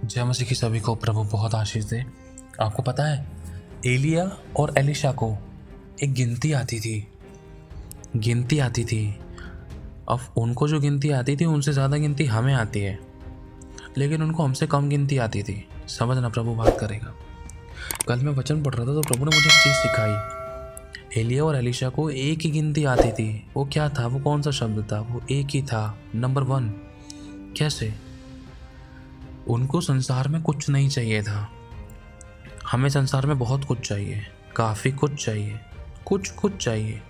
जय मसीह की सभी को प्रभु बहुत आशीष दे। आपको पता है, एलिया और एलिशा को एक गिनती आती थी। अब उनको जो गिनती आती थी उनसे ज़्यादा गिनती हमें आती है, लेकिन उनको हमसे कम गिनती आती थी। समझना, प्रभु बात करेगा। कल मैं वचन पढ़ रहा था तो प्रभु ने मुझे एक चीज़ सिखाई। एलिया और एलिशा को एक ही गिनती आती थी। वो क्या था? वो कौन सा शब्द था? वो एक ही था, नंबर 1। कैसे? उनको संसार में कुछ नहीं चाहिए था। हमें संसार में बहुत कुछ चाहिए, काफ़ी कुछ चाहिए, कुछ चाहिए,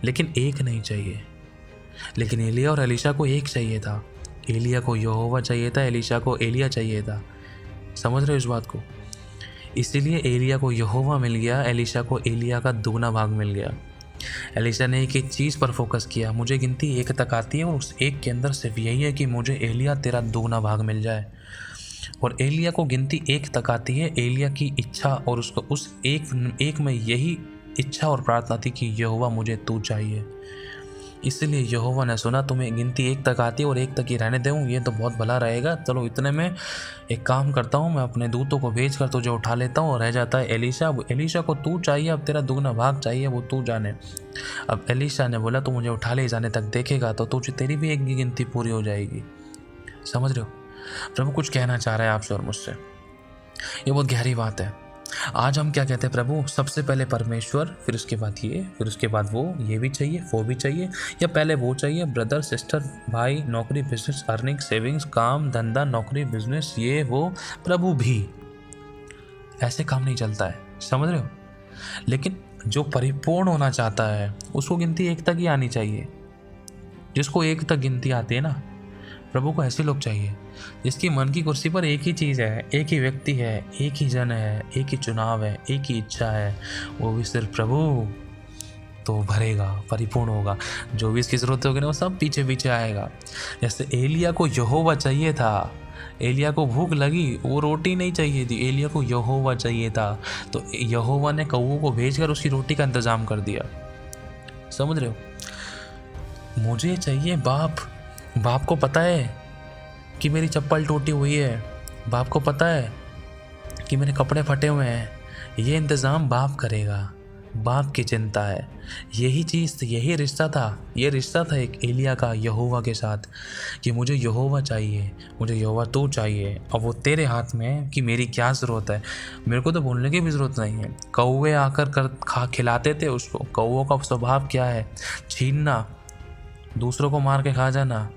लेकिन एक नहीं चाहिए। लेकिन एलिया और एलिशा को एक चाहिए था। एलिया को यहोवा चाहिए था, एलिशा को एलिया चाहिए था। समझ रहे हो इस बात को? इसीलिए एलिया को यहोवा मिल गया, एलिशा को एलिया का दुगना भाग मिल गया। एलिशा ने एक चीज़ पर फोकस किया। मुझे गिनती एक तक आती है और उस एक के अंदर सिर्फ यही है कि मुझे एलिया तेरा दुगना भाग मिल जाए। और एलिया को गिनती एक तक आती है, एलिया की इच्छा, और उसको उस एक में यही इच्छा और प्रार्थना थी कि यहोवा मुझे तू चाहिए। इसलिए यहोवा ने सुना, तुम्हें गिनती एक तक आती है और एक तक ही रहने दूँ, ये तो बहुत भला रहेगा। चलो इतने में एक काम करता हूँ, मैं अपने दूतों को भेज कर तुझे उठा लेता हूँ। और रह जाता है एलिशा। एलिशा को तू चाहिए, अब तेरा दुगना भाग चाहिए, वो तू जाने। अब एलिशा ने बोला, तू मुझे उठा ले जाने तक देखेगा तो तुझे तेरी भी एक गिनती पूरी हो जाएगी। समझ रहे हो? प्रभु कुछ कहना चाह रहा है आपसे और मुझसे। ये बहुत गहरी बात है। आज हम क्या कहते हैं? प्रभु सबसे पहले परमेश्वर, फिर उसके बाद ये, फिर उसके बाद वो, ये भी चाहिए, वो भी चाहिए, या पहले वो चाहिए? ब्रदर, सिस्टर, भाई, नौकरी, बिजनेस, अर्निंग, सेविंग्स, काम धंधा, नौकरी, बिजनेस, ये वो, प्रभु भी। ऐसे काम नहीं चलता है। समझ रहे हो? लेकिन जो परिपूर्ण होना चाहता है उसको गिनती एक तक ही आनी चाहिए। जिसको एक तक गिनती आती है ना, प्रभु को ऐसे लोग चाहिए जिसकी मन की कुर्सी पर एक ही चीज़ है, एक ही व्यक्ति है, एक ही जन है, एक ही चुनाव है, एक ही इच्छा है, वो भी सिर्फ प्रभु। तो भरेगा, परिपूर्ण होगा। जो भी इसकी ज़रूरत होगी ना, वो सब पीछे पीछे आएगा। जैसे एलिया को यहोवा चाहिए था, एलिया को भूख लगी, वो रोटी नहीं चाहिए थी, एलिया को यहोवा चाहिए था। तो यहोवा ने कौवों को भेजकर उसकी रोटी का इंतज़ाम कर दिया। समझ रहे हो? मुझे चाहिए बाप। बाप को पता है कि मेरी चप्पल टूटी हुई है, बाप को पता है कि मेरे कपड़े फटे हुए हैं, ये इंतज़ाम बाप करेगा। बाप की चिंता है। यही चीज़, यही रिश्ता था। ये रिश्ता था एक एलिया का यहोवा के साथ, कि मुझे यहोवा चाहिए, मुझे यहोवा तू चाहिए। अब वो तेरे हाथ में है कि मेरी क्या ज़रूरत है। मेरे को तो बोलने की भी ज़रूरत नहीं है। कौवे आकर खिलाते थे उसको। कौवों का स्वभाव क्या है? छीनना, दूसरों को मार के खा जाना,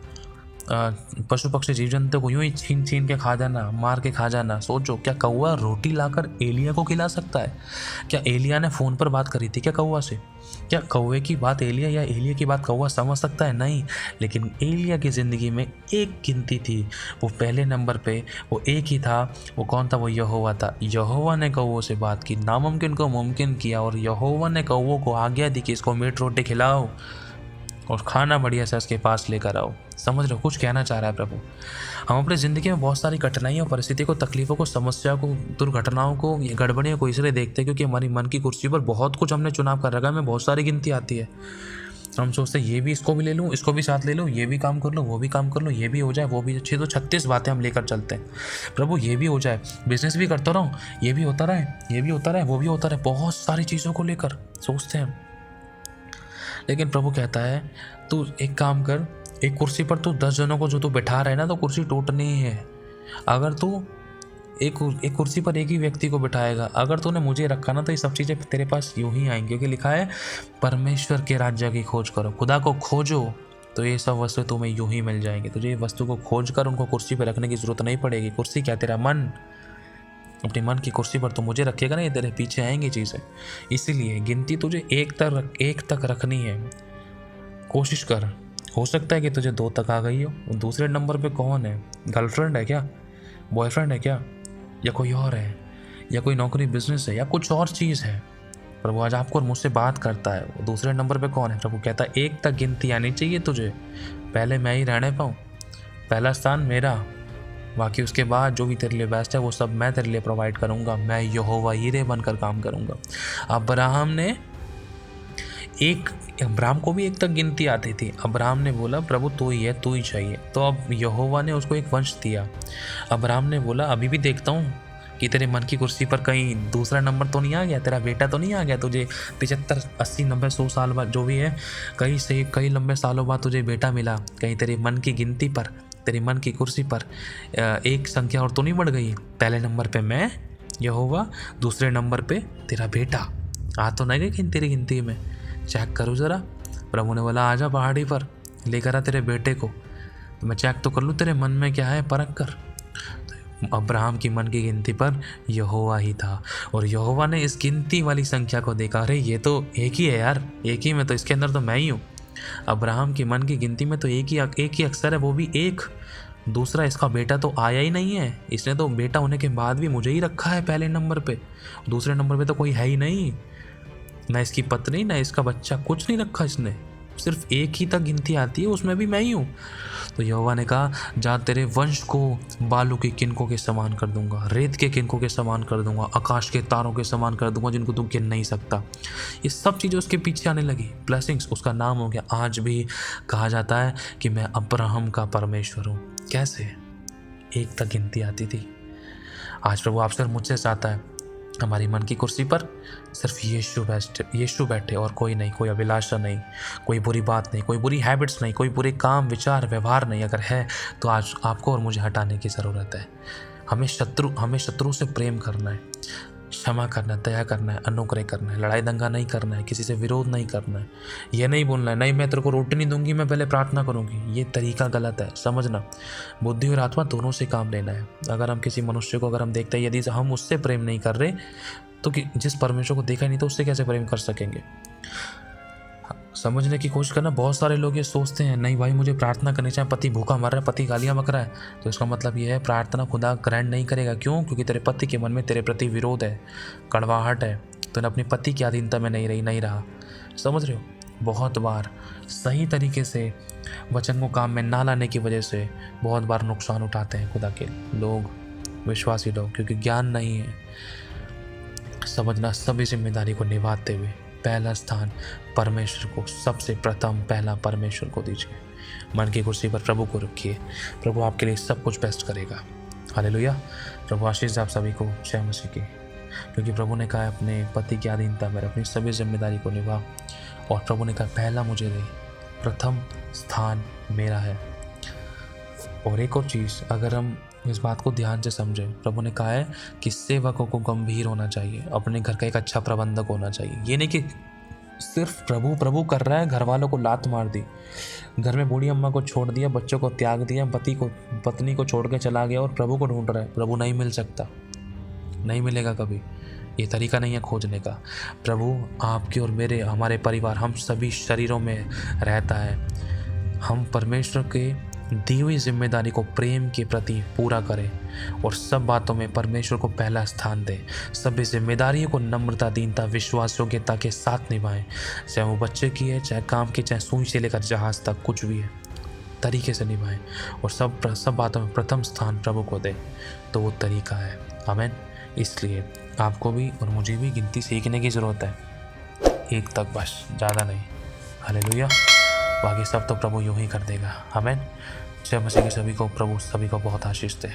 पशु पक्षी जीव जंतु को यूं ही छीन छीन के खा जाना, मार के खा जाना। सोचो, क्या कौवा रोटी लाकर एलिया को खिला सकता है? क्या एलिया ने फ़ोन पर बात करी थी क्या कौवा से? क्या कौवे की बात एलिया या एलिया की बात कौवा समझ सकता है? नहीं। लेकिन एलिया की ज़िंदगी में एक गिनती थी, वो पहले नंबर पे वो एक ही था। वो कौन था? वो यहोवा था। यहोवा ने कौवों से बात की, नामुमकिन को मुमकिन किया, और यहोवा ने कौवों को आज्ञा दी कि इसको मीट रोटी खिलाओ और खाना बढ़िया से उसके पास लेकर आओ। समझ रहे हो? कुछ कहना चाह रहा है प्रभु। हम अपनी ज़िंदगी में बहुत सारी कठिनाइयों, परिस्थिति को, तकलीफ़ों को, समस्या को, दुर्घटनाओं को, ये गड़बड़ियों को इसलिए देखते हैं क्योंकि हमारी मन की कुर्सी पर बहुत कुछ हमने चुनाव कर रखा है। हमें बहुत सारी गिनती आती है। हम सोचते हैं ये भी, इसको भी ले लूँ, इसको भी साथ ले लूँ, ये भी काम कर लूँ, वो भी काम कर लूँ, ये भी हो जाए, वो भी अच्छी। तो 36 बातें हम लेकर चलते हैं। प्रभु ये भी हो जाए, बिजनेस भी करता रहूँ, ये भी होता रहे, ये भी होता रहे, वो भी होता रहे। बहुत सारी चीज़ों को लेकर सोचते हैं। लेकिन प्रभु कहता है, तू एक काम कर, एक कुर्सी पर तू 10 जनों को जो तू बैठा रहा है ना, तो कुर्सी टूटनी ही है। अगर तू एक कुर्सी पर एक ही व्यक्ति को बिठाएगा, अगर तूने मुझे रखा ना, तो ये सब चीज़ें तेरे पास यूं ही आएंगी। क्योंकि लिखा है, परमेश्वर के राज्य की खोज करो, खुदा को खोजो, तो ये सब वस्तु तुम्हें यूं ही मिल जाएंगी। तुझे ये वस्तु को खोज कर उनको कुर्सी पर रखने की जरूरत नहीं पड़ेगी। कुर्सी क्या? तेरा मन। अपने मन की कुर्सी पर तो मुझे रखेगा ना, ये तेरे पीछे आएंगी चीज़ें। इसीलिए गिनती तुझे एक तक रखनी है। कोशिश कर। हो सकता है कि तुझे 2 तक आ गई हो। दूसरे नंबर पे कौन है? गर्लफ्रेंड है क्या? बॉयफ्रेंड है क्या? या कोई और है? या कोई नौकरी, बिजनेस है, या कुछ और चीज़ है? प्रभु आज आपको और मुझसे बात करता है। वो दूसरे नंबर पे कौन है? प्रभु कहता है, एक तक गिनती आनी चाहिए तुझे। पहले मैं ही रहने पाऊँ, पहला स्थान मेरा। बाकी उसके बाद जो भी तेरे लिए बेस्ट है वो सब मैं तेरे लिए प्रोवाइड करूँगा। मैं यहोवा यीरे बनकर काम करूँगा। अब्राहम ने एक अब्राहम को भी एक तक गिनती आती थी। अब्राहम ने बोला प्रभु तू ही है, तू ही चाहिए। तो अब यहोवा ने उसको एक वंश दिया। अब्राहम ने बोला अभी भी देखता हूँ कि तेरे मन की कुर्सी पर कहीं दूसरा नंबर तो नहीं आ गया, तेरा बेटा तो नहीं आ गया, तुझे 75 80 90 100 साल बाद जो भी है, कई लंबे सालों बाद तुझे बेटा मिला, कहीं तेरे मन की गिनती पर, तेरे मन की कुर्सी पर एक संख्या और तो नहीं बढ़ गई। पहले नंबर पे मैं यहोवा, दूसरे नंबर पे तेरा बेटा, आ तो नहीं गई तेरी गिनती में, चेक करो ज़रा। प्रभु ने बोला आजा पहाड़ी पर, लेकर आ तेरे बेटे को, तो मैं चेक तो कर लूँ तेरे मन में क्या है, परख कर। अब्राहम की मन की गिनती पर यहोवा ही था, और यहोवा ने इस गिनती वाली संख्या को देखा, अरे ये तो एक ही है यार, एक ही में, तो इसके अंदर तो मैं ही हूँ। अब्राहम की मन की गिनती में तो एक ही अक्षर है, वो भी एक। दूसरा इसका बेटा तो आया ही नहीं है, इसने तो बेटा होने के बाद भी मुझे ही रखा है पहले नंबर पे, दूसरे नंबर पे तो कोई है ही नहीं, ना इसकी पत्नी ना इसका बच्चा, कुछ नहीं रखा इसने, सिर्फ एक ही तक गिनती आती है, उसमें भी मैं ही हूँ। तो यहोवा ने कहा जा तेरे वंश को बालू के किनकों के समान कर दूंगा, रेत के किनकों के समान कर दूंगा, आकाश के तारों के समान कर दूंगा जिनको तू गिन नहीं सकता। ये सब चीज़ें उसके पीछे आने लगी, ब्लेसिंग्स, उसका नाम हो गया। आज भी कहा जाता है कि मैं अब्राहम का परमेश्वर हूँ। कैसे? एक तक गिनती आती थी। आज प्रभु आपसे और मुझसे चाहता है हमारी मन की कुर्सी पर सिर्फ यीशु बैठे और कोई नहीं, कोई अभिलाषा नहीं, कोई बुरी बात नहीं, कोई बुरी हैबिट्स नहीं, कोई बुरे काम विचार व्यवहार नहीं। अगर है तो आज आपको और मुझे हटाने की ज़रूरत है। हमें शत्रु से प्रेम करना है, क्षमा करना है, दया करना है, अनुग्रह करना है, लड़ाई दंगा नहीं करना है, किसी से विरोध नहीं करना है, ये नहीं बोलना है नहीं मैं तेरे को रोटी नहीं दूंगी, मैं पहले प्रार्थना करूंगी। ये तरीका गलत है, समझना। बुद्धि और आत्मा दोनों से काम लेना है। अगर हम किसी मनुष्य को अगर हम देखते हैं, यदि हम उससे प्रेम नहीं कर रहे तो कि जिस परमेश्वर को देखा नहीं तो उससे कैसे प्रेम कर सकेंगे? समझने की कोशिश करना। बहुत सारे लोग ये सोचते हैं नहीं भाई मुझे प्रार्थना करनी चाहिए, पति भूखा मर रहा है, पति गालियाँ बक रहा है, तो इसका मतलब ये है प्रार्थना खुदा ग्रहण नहीं करेगा। क्यों? क्योंकि तेरे पति के मन में तेरे प्रति विरोध है, कड़वाहट है, तो अपने पति की अधीनता में नहीं रहा। समझ रहे हो? बहुत बार सही तरीके से वचन को काम में ना लाने की वजह से बहुत बार नुकसान उठाते हैं खुदा के लोग, विश्वासी लोग, क्योंकि ज्ञान नहीं है। समझना, सभी जिम्मेदारी को निभाते हुए पहला स्थान परमेश्वर को, सबसे प्रथम पहला परमेश्वर को दीजिए। मन की कुर्सी पर प्रभु को रखिए, प्रभु आपके लिए सब कुछ बेस्ट करेगा। हालेलुया। प्रभु आशीष दे आप सभी को, जय मसीह की। क्योंकि प्रभु ने कहा अपने पति की अधीनता में अपनी सभी जिम्मेदारी को निभा, और प्रभु ने कहा पहला मुझे दे, प्रथम स्थान मेरा है। और एक और चीज़, अगर हम इस बात को ध्यान से समझें, प्रभु ने कहा है कि सेवकों को गंभीर होना चाहिए, अपने घर का एक अच्छा प्रबंधक होना चाहिए। ये नहीं कि सिर्फ प्रभु प्रभु कर रहा है, घर वालों को लात मार दी, घर में बूढ़ी अम्मा को छोड़ दिया, बच्चों को त्याग दिया, पत्नी को छोड़ के चला गया और प्रभु को ढूंढ रहा है। प्रभु नहीं मिल सकता, नहीं मिलेगा कभी। ये तरीका नहीं है खोजने का। प्रभु आपके और मेरे, हमारे परिवार, हम सभी शरीरों में रहता है। हम परमेश्वर के दी हुई जिम्मेदारी को प्रेम के प्रति पूरा करें और सब बातों में परमेश्वर को पहला स्थान दें। सभी जिम्मेदारियों को नम्रता, दीनता, विश्वास, योग्यता के साथ निभाएं। चाहे वो बच्चे की है, चाहे काम की, चाहे सुई से लेकर जहाज तक, कुछ भी है, तरीके से निभाएं और सब बातों में प्रथम स्थान प्रभु को दें। तो वो तरीका है। आमीन। इसलिए आपको भी और मुझे भी गिनती सीखने की ज़रूरत है, एक तक बस, ज़्यादा नहीं। हालेलुया। बाकी सब तो प्रभु यूं ही कर देगा। आमीन। जय मसीह के सभी को, प्रभु सभी को बहुत आशीष दे।